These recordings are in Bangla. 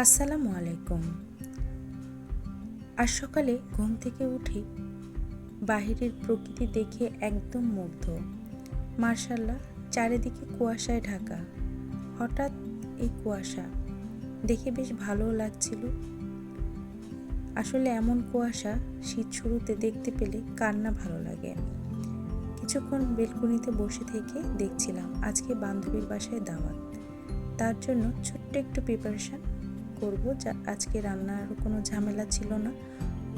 আসসালামু আলাইকুম। আজ সকালে ঘুম থেকে উঠে বাহিরের প্রকৃতি দেখে একদম মুগ্ধ। মাশাআল্লাহ, চারিদিকে কুয়াশায় ঢাকা। হঠাৎ এই কুয়াশা দেখে বেশ ভালোও লাগছিল। আসলে এমন কুয়াশা শীত শুরুতে দেখতে পেলে কার না ভালো লাগে। কিছুক্ষণ বেলকনিতে বসে থেকে দেখছিলাম আজকে বান্ধবীর বাসায় দাওয়াত। তার জন্য ছোট্ট একটু প্রিপারেশন করব, যা আজকে রান্নার কোনো ঝামেলা ছিল না।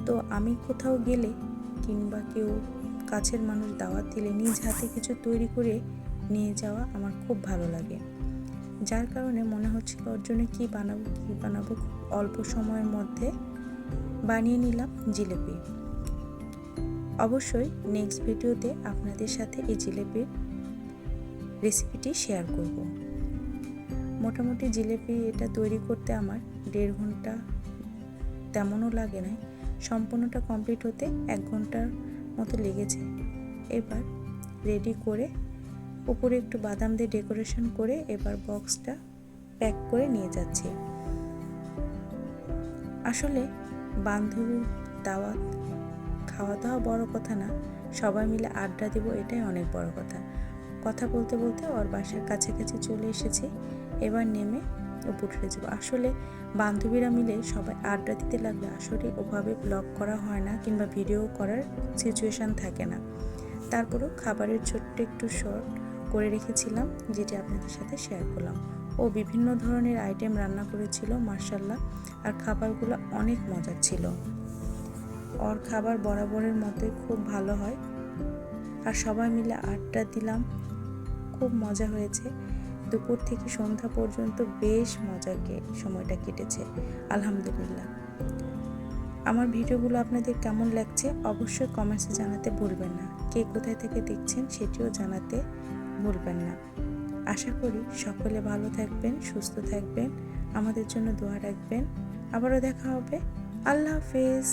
তো আমি কোথাও গেলে কিংবা কেউ কাছের মানুষ দাওয়াত দিলে নিজ হাতে কিছু তৈরি করে নিয়ে যাওয়া আমার খুব ভালো লাগে। যার কারণে মনে হচ্ছিল ওর জন্য কী বানাবো খুব অল্প সময়ের মধ্যে বানিয়ে নিলাম জিলেপি। অবশ্যই নেক্সট ভিডিওতে আপনাদের সাথে এই জিলেপির রেসিপিটি শেয়ার করব। মোটামুটি জিলেপি এটা তৈরি করতে আমার 1.5 ঘন্টা তেমনও লাগে নাই, সম্পূর্ণটা কমপ্লিট হতে 1 ঘন্টার মতো লেগেছে। এবার রেডি করে উপরে একটু বাদাম দিয়ে ডেকোরেশন করে এবার বক্সটা প্যাক করে নিয়ে যাচ্ছি। আসলে বান্ধবীর দাওয়াত, খাওয়া দাওয়া বড় কথা না, সবাই মিলে আড্ডা দেব এটাই অনেক বড় কথা। কথা বলতে বলতে ওর বাসার কাছাকাছি চলে এসেছি। এবার নেমে উপরে যাব। আসলে বান্ধবীরা মিলে সবাই আড্ডা দিতে লাগলে আসলে ওভাবে ব্লগ করা হয় না কিংবা ভিডিও করার সিচুয়েশান থাকে না। তারপরেও খাবারের ছোট্ট একটু শর্ট করে রেখেছিলাম, যেটি আপনাদের সাথে শেয়ার করলাম। ও বিভিন্ন ধরনের আইটেম রান্না করেছিল মাশাআল্লাহ, আর খাবারগুলো অনেক মজার ছিল। ওর খাবার বরাবরের মতোই খুব ভালো হয়। আর সবাই মিলে আড্ডা দিলাম, খুব মজা হয়েছে। দুপুর থেকে সন্ধ্যা পর্যন্ত বেশ মজাকে সময়টা কেটেছে আলহামদুলিল্লাহ। আমার ভিডিওগুলো আপনাদের কেমন লাগছে অবশ্যই কমেন্টসে জানাতে ভুলবেন না। কে কোথায় থেকে দেখছেন সেটিও জানাতে ভুলবেন না। আশা করি সকলে ভালো থাকবেন, সুস্থ থাকবেন, আমাদের জন্য দোয়া রাখবেন। আবারও দেখা হবে। আল্লাহ হাফেজ।